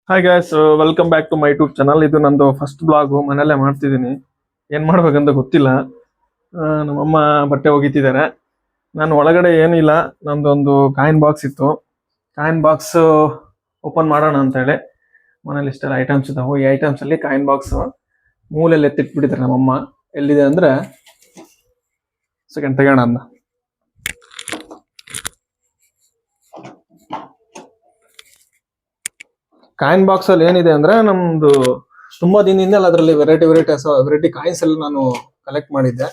Hi guys, welcome back to my YouTube channel. ಇದು ನಂದು first blog. ಮನೆಯಲ್ಲೇ ಮಾಡ್ತಿದ್ದೀನಿ. ಏನು ಮಾಡ್ಬೇಕಂತ ಗೊತ್ತಿಲ್ಲ. ನಮ್ಮಮ್ಮ ಬಟ್ಟೆ ಒಗಿತಿದ್ದಾರೆ. ನಾನು ಒಳಗಡೆ ಏನಿಲ್ಲ, ನಂದೊಂದು ಕಾಯಿನ್ ಬಾಕ್ಸ್ ಇತ್ತು. ಕಾಯಿನ್ ಬಾಕ್ಸ್ ಓಪನ್ ಮಾಡೋಣ ಅಂತೇಳಿ ಮನೇಲಿ ಇಷ್ಟೆಲ್ಲ ಐಟಮ್ಸ್ ಇದಾವೆ. ಈ ಐಟಮ್ಸಲ್ಲಿ ಕಾಯಿನ್ ಬಾಕ್ಸ್ ಮೂಲೆಯಲ್ಲಿ ಎತ್ತಿಟ್ಬಿಟ್ಟಿದ್ದಾರೆ ನಮ್ಮಮ್ಮ. ಎಲ್ಲಿದೆ ಅಂದರೆ ಸೆಕೆಂಡ್ ತೆಗೋಣ ಅದನ್ನ. ಕಾಯಿನ್ ಬಾಕ್ಸ್ ಅಲ್ಲಿ ಏನಿದೆ ಅಂದ್ರೆ ನಮ್ದು ತುಂಬಾ ದಿನದಿಂದ ಅದರಲ್ಲಿ ವೆರೈಟಿ ಕಾಯಿನ್ಸ್ ಎಲ್ಲ ನಾನು ಕಲೆಕ್ಟ್ ಮಾಡಿದ್ದೆ.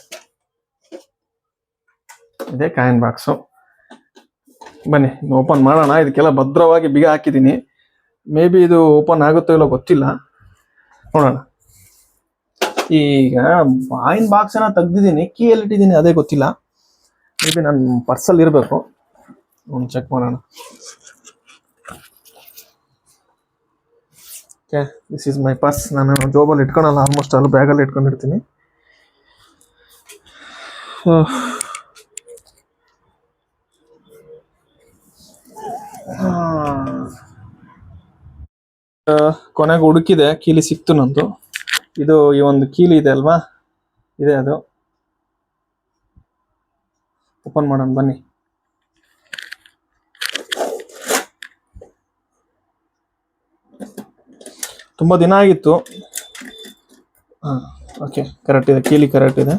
ಇದೇ ಕಾಯಿನ್ ಬಾಕ್ಸ್. ಬನ್ನಿ ಓಪನ್ ಮಾಡೋಣ. ಇದಕ್ಕೆಲ್ಲ ಭದ್ರವಾಗಿ ಬೀಗ ಹಾಕಿದ್ದೀನಿ. ಮೇ ಬಿ ಇದು ಓಪನ್ ಆಗುತ್ತೋ ಇಲ್ಲೋ ಗೊತ್ತಿಲ್ಲ, ನೋಡೋಣ. ಈಗ ಕಾಯಿನ್ ಬಾಕ್ಸ್ ಅನ್ನ ತೆಗ್ದಿದ್ದೀನಿ, ಕೀ ಎಲ್ಲಿ ಇಟ್ಟಿದ್ದೀನಿ ಅದೇ ಗೊತ್ತಿಲ್ಲ. ಮೇ ಬಿ ನನ್ನ ಪರ್ಸಲ್ಲಿ ಇರಬೇಕು. ಒಂದು ಚೆಕ್ ಮಾಡೋಣ. This is my purse. ನಾನು ಜೋಬಲ್ಲಿ ಇಟ್ಕೊಳಲ್ಲ, ಆಲ್ಮೋಸ್ಟ್ ಅಲ್ಲಿ ಬ್ಯಾಗಲ್ಲಿ ಇಟ್ಕೊಂಡಿರ್ತೀನಿ. ಕೊನೆಗೆ ಹುಡುಕಿದೆ, ಕೀಲಿ ಸಿಕ್ತು ನಂದು. ಇದು ಈ ಒಂದು ಕೀಲಿ ಇದೆ ಅಲ್ವಾ, ಇದೆ ಅದು. ಓಪನ್ ಮಾಡೋಣ ಬನ್ನಿ. ತುಂಬ ದಿನ ಆಗಿತ್ತು. ಓಕೆ, ಕರೆಕ್ಟ್ ಇದೆ, ಕೀಲಿ ಕರೆಕ್ಟ್ ಇದೆ.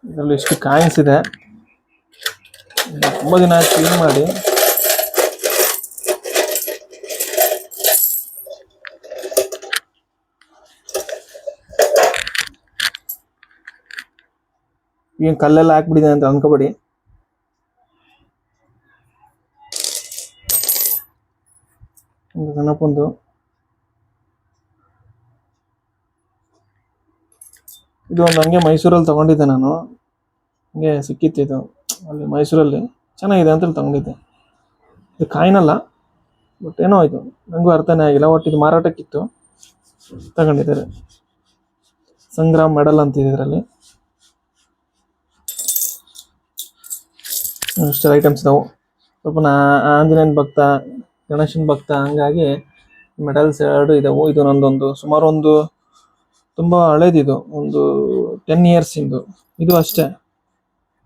ಇದರಲ್ಲಿ ಎಷ್ಟು ಕಾಯಿನ್ಸ್ ಇದೆ, ತುಂಬ ದಿನ ಆಯ್ತು ಕ್ಲೀನ್ ಮಾಡಿ. ಏನು ಕಲ್ಲೆಲ್ಲ ಹಾಕ್ಬಿಟ್ಟಿದೆ ಅಂತ ಅನ್ಕೋಬೇಡಿ. ಒಂದು ಗಣಪಂದು ಇದು ಒಂದು ಹಂಗೆ ಮೈಸೂರಲ್ಲಿ ತಗೊಂಡಿದ್ದೆ ನಾನು. ಹಂಗೆ ಸಿಕ್ಕಿತ್ತು ಇದು ಅಲ್ಲಿ ಮೈಸೂರಲ್ಲಿ, ಚೆನ್ನಾಗಿದೆ ಅಂತೇಳಿ ತಗೊಂಡಿದ್ದೆ. ಇದು ಕಾಯಿನಲ್ಲ, ಬಟ್ ಏನೋ ಇದು ನನಗೂ ಅರ್ಥನೇ ಆಗಿಲ್ಲ. ಒಟ್ಟು ಇದು ಮಾರಾಟಕ್ಕಿತ್ತು, ತಗೊಂಡಿದ್ದಾರೆ. ಸಂಗ್ರಾಮ್ ಮೆಡಲ್ ಅಂತಿದೆ ಇದರಲ್ಲಿ. ಇಷ್ಟೆಲ್ಲ ಐಟಮ್ಸ್ ಇದಾವೆ. ಸ್ವಲ್ಪ ಆಂಜನೇಯನ ಭಕ್ತ, ಗಣೇಶನ ಭಕ್ತ, ಹಂಗಾಗಿ ಮೆಡಲ್ಸ್ ಎರಡು ಇದಾವೆ. ಇದು ನಂದೊಂದು ಸುಮಾರು ಒಂದು ತುಂಬ ಹಳೇದಿದು, ಒಂದು 10 years ಇಂದು. ಇದು ಅಷ್ಟೇ.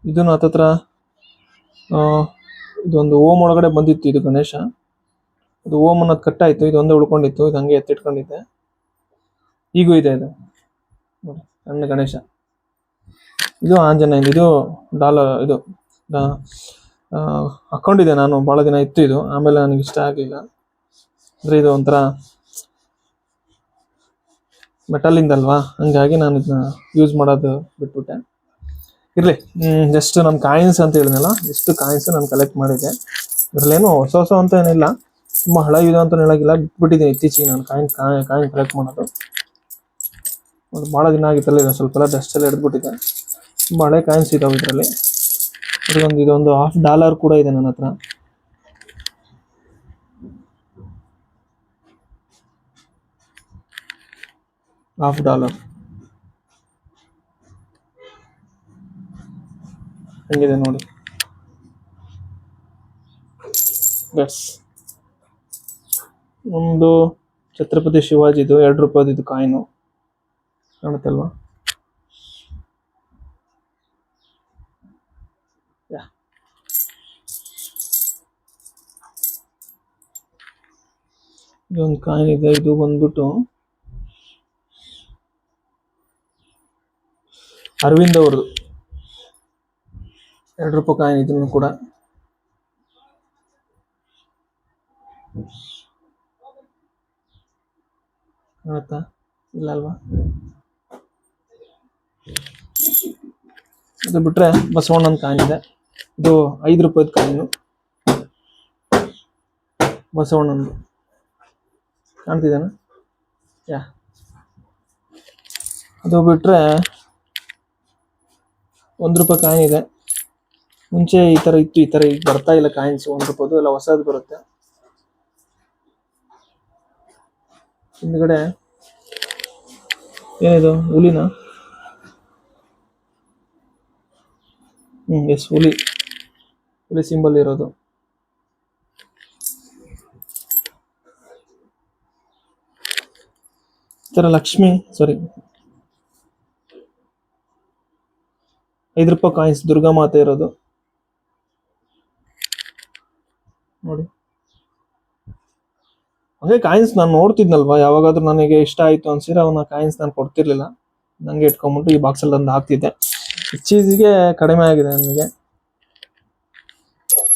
ಇದನ್ನು ಹತ್ತತ್ರ ಇದೊಂದು ಓಮ್ ಒಳಗಡೆ ಬಂದಿತ್ತು. ಇದು ಗಣೇಶ, ಇದು ಓಮ್ ಅನ್ನೋದು ಕಟ್ಟಾಯಿತು. ಇದೊಂದೇ ಉಳ್ಕೊಂಡಿತ್ತು, ಇದು ಹಂಗೆ ಎತ್ತಿಟ್ಕೊಂಡಿದ್ದೆ. ಈಗೂ ಇದೆ ಇದು ನೋಡಿ, ಸಣ್ಣ ಗಣೇಶ. ಇದು ಆಂಜನೇಯನ್. ಇದು ಡಾಲರ್. ಇದು ಹಾಕ್ಕೊಂಡಿದ್ದೆ ನಾನು, ಭಾಳ ದಿನ ಇತ್ತು ಇದು. ಆಮೇಲೆ ನನಗೆ ಇಷ್ಟ ಆಗಲಿಲ್ಲ. ಅಂದರೆ ಇದು ಒಂಥರ ಮೆಟಲಿಂದಲ್ವಾ, ಹಂಗಾಗಿ ನಾನು ಇದನ್ನ ಯೂಸ್ ಮಾಡೋದು ಬಿಟ್ಬಿಟ್ಟೆ. ಇರಲಿ, ಜಸ್ಟ್ ನನ್ನ ಕಾಯಿನ್ಸ್ ಅಂತ ಹೇಳಿದ್ನಲ್ಲ, ಎಷ್ಟು ಕಾಯಿನ್ಸ್ ನಾನು ಕಲೆಕ್ಟ್ ಮಾಡಿದ್ದೆ. ಅದರಲ್ಲೇನು ಹೊಸ ಅಂತ ಏನಿಲ್ಲ, ತುಂಬ ಹಳೆ ಇದೆ ಅಂತ ಹೇಳೋಕ್ಕಿಲ್ಲ. ಬಿಟ್ಬಿಟ್ಟಿದ್ದೀನಿ ಇತ್ತೀಚೆಗೆ ನಾನು ಕಾಯಿನ್ ಕಲೆಕ್ಟ್ ಮಾಡೋದು. ಒಂದು ಭಾಳ ದಿನ ಆಗಿತ್ತಲ್ಲ, ಇದು ಸ್ವಲ್ಪ ಎಲ್ಲ ಡಸ್ಟ್ ಎಲ್ಲ ಹಿಡಿದ್ಬಿಟ್ಟಿದೆ. ತುಂಬ ಹಳೆ ಕಾಯಿನ್ಸ್ ಇದಾವೆ ಇದರಲ್ಲಿ. ಇದೊಂದು $1/2 ಕೂಡ ಇದೆ ನನ್ನ ಹತ್ರ. $1/2 ಹೆಂಗಿದೆ ನೋಡಿ. ಗಟ್ಸ್ ಒಂದು ಛತ್ರಪತಿ ಶಿವಾಜಿದು $2 ಇದು ಕಾಯಿನು ಕಾಣುತ್ತಲ್ವಾ. ಇದೊಂದು ಕಾಯಿನ್ ಇದೆ. ಇದು ಬಂದ್ಬಿಟ್ಟು ಅರವಿಂದ್ ಅವ್ರದ್ದು $2 ಕಾಯಿನ್. ಇದನ್ನು ಕೂಡ ಕಾಣುತ್ತಾ ಇಲ್ಲ ಅಲ್ವಾ. ಇದು ಬಿಟ್ರೆ ಬಸವಣ್ಣನ ಕಾಯಿನ್ ಇದೆ. ಇದು $5 ಕಾಯಿನು, ಬಸವಣ್ಣಂದು. ಕಾಣ್ತಿದ್ದೇನೆ. ಅದು ಬಿಟ್ರೆ $1 ಕಾಯಿನ್ ಇದೆ. ಮುಂಚೆ ಈ ಥರ ಇತ್ತು, ಈ ಥರ ಈಗ ಬರ್ತಾ ಇಲ್ಲ ಕಾಯಿನ್ಸ್. $1 ಎಲ್ಲ ಹೊಸದು ಬರುತ್ತೆ. ಹಿಂದ್ಗಡೆ ಏನಿದು, ಹುಲಿನ? ಎಸ್, ಹುಲಿ ಸಿಂಬಲ್ ಇರೋದು. ಥರ ಲಕ್ಷ್ಮಿ ಸಾರಿ 5 ರೂಪಾಯಿ ಕಾಯಿನ್ಸ್ ದುರ್ಗಾ ಮಾತೆ ಇರೋದು ನೋಡಿ. ಅದೇ ಕಾಯಿನ್ಸ್ ನಾನು ನೋಡ್ತಿದ್ನಲ್ವಾ, ಯಾವಾಗಾದ್ರೂ ನನಗೆ ಇಷ್ಟ ಆಯ್ತು ಅನ್ಸಿದ್ರೆ ಅವನ ಕಾಯಿನ್ಸ್ ನಾನು ಕೊಡ್ತಿರ್ಲಿಲ್ಲ, ನಂಗೆ ಇಟ್ಕೊಂಡ್ಬಿಟ್ಟು ಈ ಬಾಕ್ಸಲ್ಲಿ ಒಂದು ಹಾಕ್ತಿದ್ದೆ. ಚೀಸಿಗೆ ಕಡಿಮೆ ಆಗಿದೆ ನನಗೆ.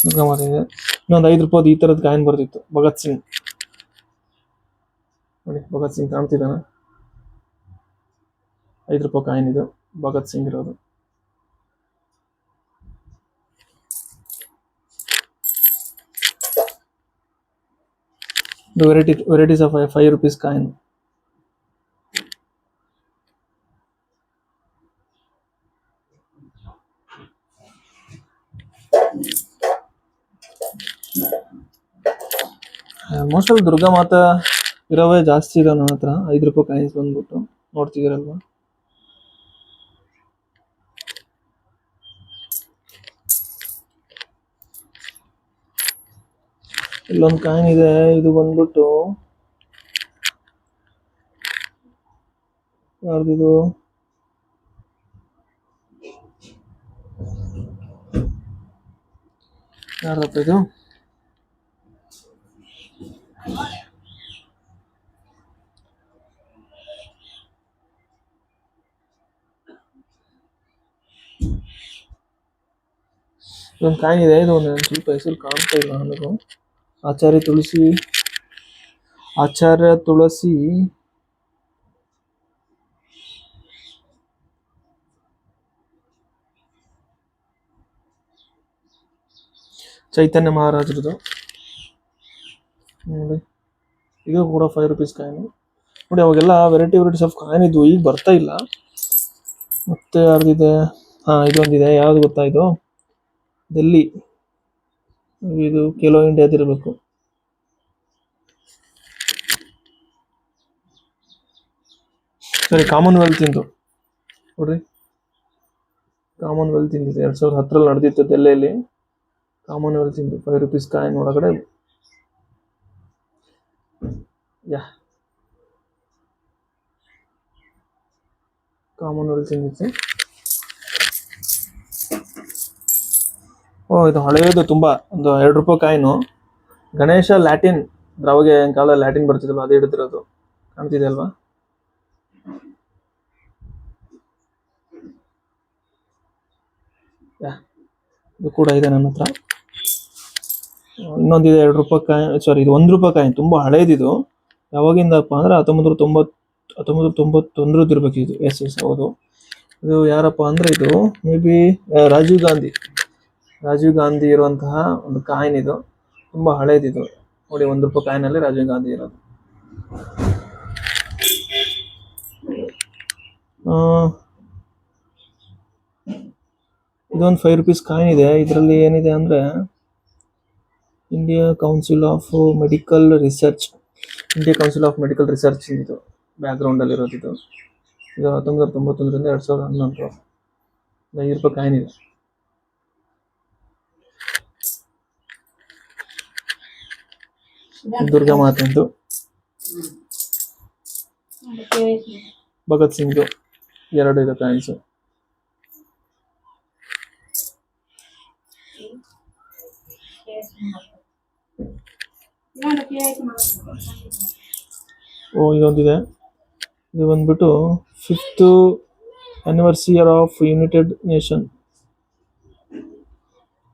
ದುರ್ಗಾ ಮಾತೆ ಇದೆ. ಇನ್ನೊಂದು 5 ರೂಪಾಯಿ ಈ ಥರದ್ದು ಕಾಯಿನ್ ಬರ್ತಿತ್ತು, ಭಗತ್ ಸಿಂಗ್ ನೋಡಿ. ಭಗತ್ ಸಿಂಗ್ ಕಾಣ್ತಿದ್ದಾನ? 5 ರೂಪಾಯಿ ಕಾಯಿನ್ ಇದು, ಭಗತ್ ಸಿಂಗ್ ಇರೋದು. Varieties of 5 rupees coin. Almost ಅಲ್ಲಿ ದುರ್ಗಾ ಮಾತಾ ಇರೋವೇ ಜಾಸ್ತಿ ಇದೆ ನನ್ನ ಹತ್ರ. 5 ರೂಪಾಯಿ ಕಾಯಿನ್ಸ್ ಬಂದ್ಬಿಟ್ಟು ನೋಡ್ತಿದ್ದೀರಲ್ವಾ. ಇಲ್ಲೊಂದು ಕಾಯಿನ್ ಇದೆ, ಇದು ಬಂದ್ಬಿಟ್ಟು ಯಾರ್ದಿದು, ಯಾರ್ದಪ್ಪ ಇದು? ಒಂದು ಕಾಯಿನ್ ಇದೆ, ಇದು ಒಂದು ಸ್ವಲ್ಪ ಹೆಸರು ಕಾಣ್ತಾ ಇಲ್ಲ ನನಗೂ. ಆಚಾರ್ಯ ತುಳಸಿ ಚೈತನ್ಯ ಮಹಾರಾಜರದು ನೋಡಿ. ಇದು ಕೂಡ 5 rupees ಕಾಯಿನ್ ನೋಡಿ. ಅವಾಗೆಲ್ಲ ವೆರೈಟೀಸ್ ಆಫ್ ಕಾಯಿನ್ ಇದ್ವು, ಈಗ ಬರ್ತಾ ಇಲ್ಲ. ಮತ್ತೆ ಯಾರ್ದಿದೆ? ಇದೊಂದಿದೆ, ಯಾವ್ದು ಗೊತ್ತಾ ಇದು? ಡೆಲ್ಲಿ, ಇದು ಖೇಲೋ ಇಂಡಿಯಾದಿರಬೇಕು. ಸರಿ, ಕಾಮನ್ವೆಲ್ತ್ ಇಂದು ನೋಡ್ರಿ. ಕಾಮನ್ವೆಲ್ತ್ ಇಂದಿದೆ, 2010 ನಡೆದಿತ್ತು ಡೆಲ್ಲಿಯಲ್ಲಿ. ಕಾಮನ್ವೆಲ್ತ್ ಇಂದು 5 rupees ಕಾಯಿನ್ ಒಳಗಡೆ ಕಾಮನ್ವೆಲ್ತ್ ಇಂದಿತ್ತು. ಇದು ಹಳೆಯದು ತುಂಬಾ, ಒಂದು 2 ರೂಪಾಯಿ ಕಾಯಿನು. ಗಣೇಶ ಲ್ಯಾಟಿನ್, ಅವಾಗ ಕಾಲ ಲ್ಯಾಟಿನ್ ಬರ್ತಿದ್ವಲ್ಲ, ಅದು ಹಿಡಿದಿರೋದು ಕಾಣ್ತಿದೆ ಅಲ್ವಾ. ಇದು ಕೂಡ ಇದೆ ನನ್ನ ಹತ್ರ. ಇನ್ನೊಂದಿದೆ 2 ರೂಪಾಯಿ ಕಾಯಿನ್, ಸಾರಿ ಇದು 1 ರೂಪಾಯಿ ಕಾಯಿನ್, ತುಂಬಾ ಹಳೇದಿದು. ಯಾವಾಗಿಂದಪ್ಪ ಅಂದ್ರೆ 1991 ಇರ್ಬೇಕು ಇದು. ಎಸ್ ಹೌದು. ಇದು ಯಾರಪ್ಪ ಅಂದ್ರೆ ಇದು ಮೇ ಬಿ ರಾಜೀವ್ ಗಾಂಧಿ ಇರುವಂತಹ ಒಂದು ಕಾಯಿನ್ ಇದು. ತುಂಬಾ ಹಳೇದಿದು ನೋಡಿ. 1 ರೂಪಾಯಿ ಕಾಯಿನ್ ಅಲ್ಲಿ ರಾಜೀವ್ ಗಾಂಧಿ ಇರೋದು. ಇದೊಂದು 5 rupees ಕಾಯಿನ್ ಇದೆ. ಇದರಲ್ಲಿ ಏನಿದೆ ಅಂದ್ರೆ India council of medical research ಇದು ಬ್ಯಾಕ್ ಗ್ರೌಂಡ್ ಅಲ್ಲಿ ಇರೋದು. ಇದು 1991ರಿಂದ 2011. 5 ರೂಪಾಯಿ ಕಾಯಿನ್ ಇದೆ. ದುರ್ಗಾ ಮಾತೆಂದು, ಭಗತ್ ಸಿಂಗ್ 2 ಇದೆ ಕಾಯಿನ್ಸ್. ಇದೊಂದಿದೆ. ಇದು ಬಂದ್ಬಿಟ್ಟು 5th anniversary of United Nation,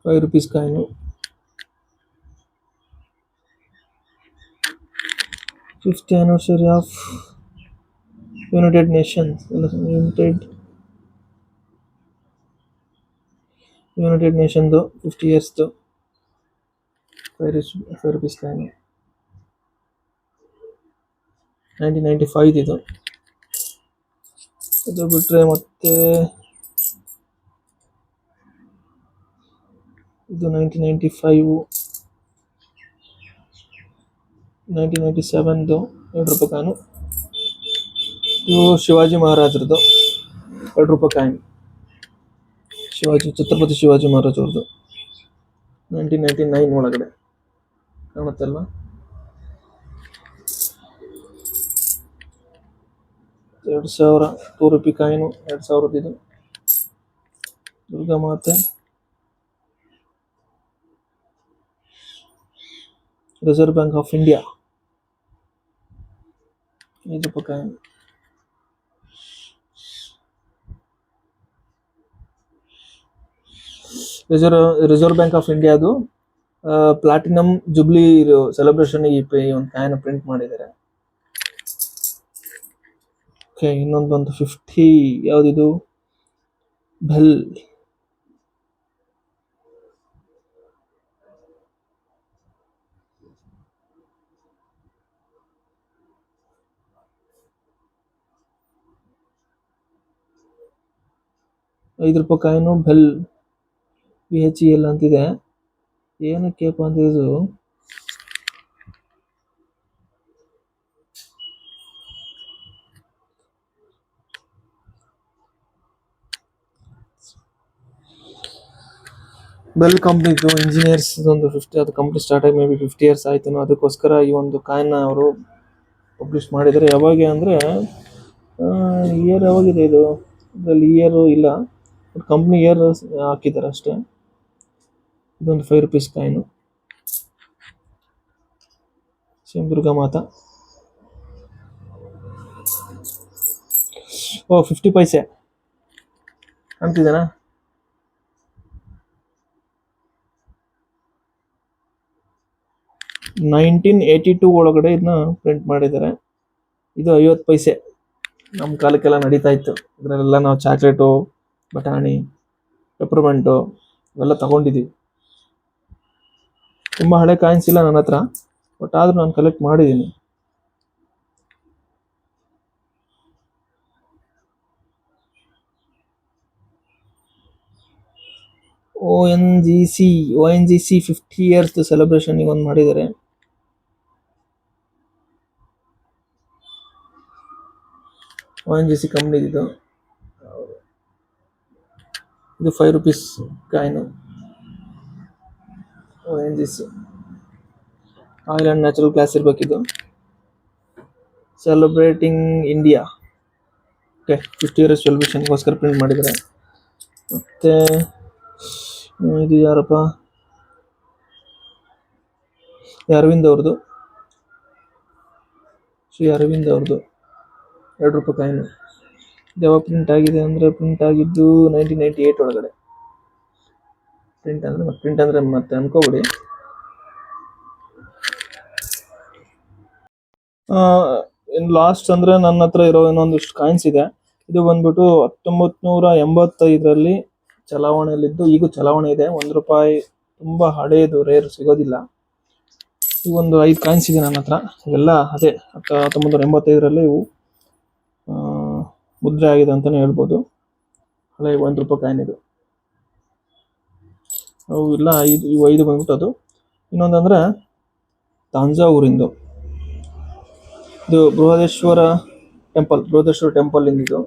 5 rupees coin. 5th anniversary of United Nations, United ನೇಷನ್ದು 50 years 5 rupees ಕಾಯಿನು. 1995 ಇದು. ಅದು ಬಿಟ್ರೆ ಮತ್ತೆ ಇದು 1997 2 ರೂಪಾಯಿ ಕಾಯಿನು. ಇದು ಶಿವಾಜಿ ಮಹಾರಾಜರದು 2 ರೂಪಾಯಿ ಕಾಯಿನ್. ಛತ್ರಪತಿ ಶಿವಾಜಿ ಮಹಾರಾಜ್ ಅವ್ರದ್ದು 1999 ಒಳಗಡೆ ಕಾಣುತ್ತಲ್ವಾ. 2000 2 ರೂಪಾಯಿ ಕಾಯಿನು 2000 ಇದು. ದುರ್ಗಾ ಮಾತೆ, ರಿಸರ್ವ್ ಬ್ಯಾಂಕ್ ಆಫ್ ಇಂಡಿಯಾ 5 ರೂಪಾಯಿ ಕಾಯಿನು. ರಿಸರ್ವ್ ಬ್ಯಾಂಕ್ ಆಫ್ ಇಂಡಿಯಾದು ಪ್ಲಾಟಿನಮ್ ಜುಬ್ಲಿ ಸೆಲೆಬ್ರೇಷನ್ ಈ ಒಂದು ಕಾಯಿನ ಪ್ರಿಂಟ್ ಮಾಡಿದ್ದಾರೆ. ಓಕೆ, ಇನ್ನೊಂದು ಬಂತು 50. ಯಾವ್ದಿದು? ಬೆಲ್. ₹5 ಕಾಯಿನು ಬೆಲ್ BHEL ಅಂತಿದೆ. ಏನಕ್ಕೆಪ್ಪ ಅಂತ ಇದು ಬೆಲ್ ಕಂಪ್ನಿದು ಇಂಜಿನಿಯರ್ಸ್ ಒಂದು 50, ಅದು ಕಂಪ್ನಿ ಸ್ಟಾರ್ಟ್ ಆಗಿ ಮೇ ಬಿ 50 years ಆಯ್ತು. ಅದಕ್ಕೋಸ್ಕರ ಈ ಒಂದು ಕಾಯಿನ ಅವರು ಪಬ್ಲಿಷ್ ಮಾಡಿದ್ದಾರೆ. ಯಾವಾಗ ಅಂದರೆ ಇಯರ್ ಯಾವಾಗಿದೆ ಇದು? ಇದರಲ್ಲಿ ಇಯರ್ ಇಲ್ಲ, ಬಟ್ ಕಂಪ್ನಿ ಇಯರ್ ಹಾಕಿದ್ದಾರೆ ಅಷ್ಟೇ. ಇದೊಂದು ₹5 ಕಾಯಿನು. ಸೇಮ್ ದುರ್ಗಾ ಮಾತಾ. 50 ಪೈಸೆ ಅಂತಿದ್ದೇನಾ? $1982 ಒಳಗಡೆ ಇದನ್ನ ಪ್ರಿಂಟ್ ಮಾಡಿದ್ದಾರೆ. ಇದು 50 ಪೈಸೆ. ನಮ್ಮ ಕಾಲಕ್ಕೆಲ್ಲ ನಡೀತಾ ಇತ್ತು. ಇದರಲ್ಲೆಲ್ಲ ನಾವು ಚಾಕ್ಲೇಟು, ಬಟಾಣಿ, ಪೆಪರ್ಮೆಂಟು ಇವೆಲ್ಲ ತಗೊಂಡಿದ್ದೀವಿ. ತುಂಬ ಹಳೆ ಕಾಯಿನ್ಸ್ ಇಲ್ಲ ನನ್ನ ಹತ್ರ, ಬಟ್ ಆದರೂ ನಾನು ಕಲೆಕ್ಟ್ ಮಾಡಿದ್ದೀನಿ. ONGC 50 years ಸೆಲೆಬ್ರೇಷನ್ ಒಂದು ಮಾಡಿದ್ದಾರೆ. ONGC ಕಂಪ್ನಿ ಇದು ₹5 coin. ONGC oil and natural gas ಇರಬೇಕಿದು. Celebrating India. ಓಕೆ, 50 years ಸೆಲೆಬ್ರೇಷನ್ಗೋಸ್ಕರ ಪ್ರಿಂಟ್ ಮಾಡಿದ್ದಾರೆ. ಮತ್ತು ಇದು ಯಾರಪ್ಪ? ಅರವಿಂದ್ ಅವ್ರದ್ದು, ಶ್ರೀ ಅರವಿಂದ್ ಅವ್ರದ್ದು ₹2 ಕಾಯಿನು. ಯಾವಾಗ ಪ್ರಿಂಟ್ ಆಗಿದೆ ಅಂದರೆ ಪ್ರಿಂಟ್ ಆಗಿದ್ದು 1998 ಒಳಗಡೆ. ಪ್ರಿಂಟ್ ಅಂದರೆ ಮತ್ತೆ ಅನ್ಕೋಬಿಡಿ. ಇನ್ನು ಲಾಸ್ಟ್ ಅಂದರೆ ನನ್ನ ಹತ್ರ ಇರೋ ಇನ್ನೊಂದಿಷ್ಟು ಕಾಯಿನ್ಸ್ ಇದೆ. ಇದು ಬಂದ್ಬಿಟ್ಟು 1985ರಲ್ಲಿ ಚಲಾವಣೆಯಲ್ಲಿದ್ದು, ಈಗೂ ಚಲಾವಣೆ ಇದೆ. ₹1 ತುಂಬ ಹಳೆಯದು, ರೇರ್, ಸಿಗೋದಿಲ್ಲ. ಈ ಒಂದು 5 ಕಾಯಿನ್ಸ್ ಇದೆ ನನ್ನ ಹತ್ರ. ಇವೆಲ್ಲ ಅದೇ 1985ರಲ್ಲಿ ಇವು ಮುದ್ರೆ ಆಗಿದೆ ಅಂತಲೇ ಹೇಳ್ಬೋದು. ಹಳೆ ₹1 ಕಾಯಿನ್ ಇದು. ಅವು ಇಲ್ಲ, ಇವು 5 ಬಂದ್ಬಿಟ್ಟು ಅದು. ಇನ್ನೊಂದಂದರೆ ತಾಂಜಾವೂರಿಂದು, ಇದು ಬೃಹದೇಶ್ವರ ಟೆಂಪಲ್ ಇಂದಿದು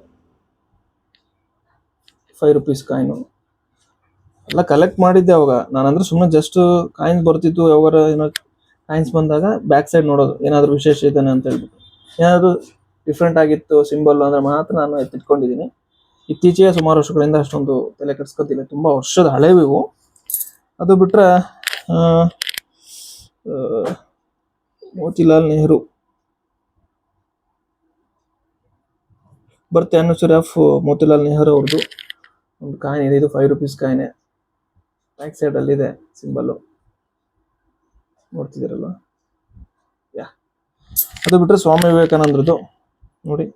₹5 ಕಾಯಿನು. ಎಲ್ಲ ಕಲೆಕ್ಟ್ ಮಾಡಿದ್ದೆ ಅವಾಗ ನಾನು. ಅಂದರೆ ಸುಮ್ಮನೆ ಜಸ್ಟ್ ಕಾಯಿನ್ಸ್ ಬರ್ತಿತ್ತು, ಯಾವಾಗ ಏನೋ ಕಾಯಿನ್ಸ್ ಬಂದಾಗ ಬ್ಯಾಕ್ ಸೈಡ್ ನೋಡೋದು, ಏನಾದರೂ ವಿಶೇಷ ಇದ್ದಾನೆ ಅಂತ ಹೇಳ್ಬಿಟ್ಟು. ಏನಾದರೂ ಡಿಫ್ರೆಂಟ್ ಆಗಿತ್ತು ಸಿಂಬಲ್ ಅಂದರೆ ಮಾತ್ರ ನಾನು ಎತ್ತಿಟ್ಕೊಂಡಿದ್ದೀನಿ. ಇತ್ತೀಚೆಗೆ ಸುಮಾರು ವರ್ಷಗಳಿಂದ ಅಷ್ಟೊಂದು ತಲೆ ಕೆಡಿಸ್ಕೊತಿಲ್ಲ. ತುಂಬ ವರ್ಷದ ಹಳೆವು ಇವು. ಅದು ಬಿಟ್ಟರೆ ಮೋತಿಲಾಲ್ ನೆಹರು ಬರ್ತ್ ಆ್ಯನಿವರ್ಸರಿ ಆಫ್ ಮೋತಿಲಾಲ್ ನೆಹರು ಅವ್ರದ್ದು ಒಂದು ಕಾಯಿನ್ ಇದೆ. ಇದು ₹5 ಕಾಯಿನೆ. Back ಸೈಡಲ್ಲಿದೆ symbol, ನೋಡ್ತಿದ್ದೀರಲ್ಲ. ಅದು ಬಿಟ್ಟರೆ ಸ್ವಾಮಿ ವಿವೇಕಾನಂದ್ರದ್ದು ನೋಡಿ,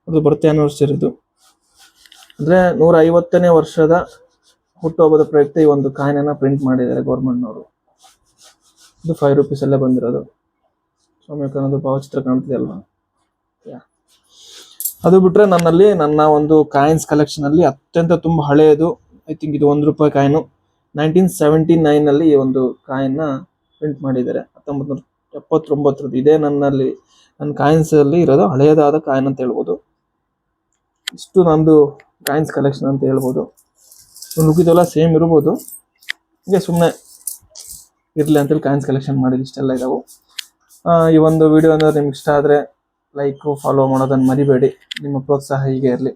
ಅದು ಬರ್ತ್ ಆ್ಯನಿವರ್ಸರಿದು. ಅಂದರೆ 150ನೇ ವರ್ಷದ ಹುಟ್ಟುಹಬ್ಬದ ಪ್ರಯುಕ್ತ ಈ ಒಂದು ಕಾಯಿನನ್ನು ಪ್ರಿಂಟ್ ಮಾಡಿದ್ದಾರೆ ಗೌರ್ಮೆಂಟ್ನವರು. ಇದು ₹5 ಅಲ್ಲೇ ಬಂದಿರೋದು. ಸ್ವಾಮಿ ವಿವೇಕಾನಂದ ಭಾವಚಿತ್ರ ಕಾಣ್ತಿದೆ ಅಲ್ವಾ? ಅದು ಬಿಟ್ಟರೆ ನನ್ನ ಒಂದು ಕಾಯಿನ್ಸ್ ಕಲೆಕ್ಷನಲ್ಲಿ ಅತ್ಯಂತ ತುಂಬ ಹಳೆಯದು, ಐ ಥಿಂಕ್ ಇದು ₹1 ಕಾಯಿನು. 1979ನಲ್ಲಿ ಈ ಒಂದು ಕಾಯಿನ್ನ ಪ್ರಿಂಟ್ ಮಾಡಿದ್ದಾರೆ. 1979. ಇದೇ ನನ್ನ ಕಾಯಿನ್ಸಲ್ಲಿ ಇರೋದು ಹಳೆಯದಾದ ಕಾಯಿನ್ ಅಂತ ಹೇಳ್ಬೋದು. ಇಷ್ಟು ನಂದು ಕಾಯಿನ್ಸ್ ಕಲೆಕ್ಷನ್ ಅಂತ ಹೇಳ್ಬೋದು. ಉಳಿದೆಲ್ಲ ಸೇಮ್ ಇರ್ಬೋದು, ಹೀಗೆ ಸುಮ್ಮನೆ ಇರಲಿ ಅಂತೇಳಿ ಕಾಯಿನ್ಸ್ ಕಲೆಕ್ಷನ್ ಮಾಡಿದ್ದು ಇಷ್ಟೆಲ್ಲ ಇದಾವೆ. ಈ ಒಂದು ವಿಡಿಯೋ ಅಂದರೆ ನಿಮ್ಗೆ ಇಷ್ಟ ಆದರೆ ಲೈಕು ಫಾಲೋ ಮಾಡೋದನ್ನು ಮರಿಬೇಡಿ. ನಿಮ್ಮ ಪ್ರೋತ್ಸಾಹ ಹೀಗೆ ಇರಲಿ.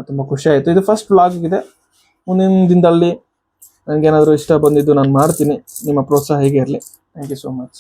ತುಂಬ ಖುಷಿ ಆಯಿತು. ಇದು ಫಸ್ಟ್ ವ್ಲಾಗ್ ಇದೆ. ಮುಂದಿನ ದಿನದಲ್ಲಿ ನನಗೇನಾದರೂ ಇಷ್ಟ ಬಂದಿದ್ದು ನಾನು ಮಾಡ್ತೀನಿ. ನಿಮ್ಮ ಪ್ರೋತ್ಸಾಹ ಹೀಗೆ ಇರಲಿ. Thank you so much.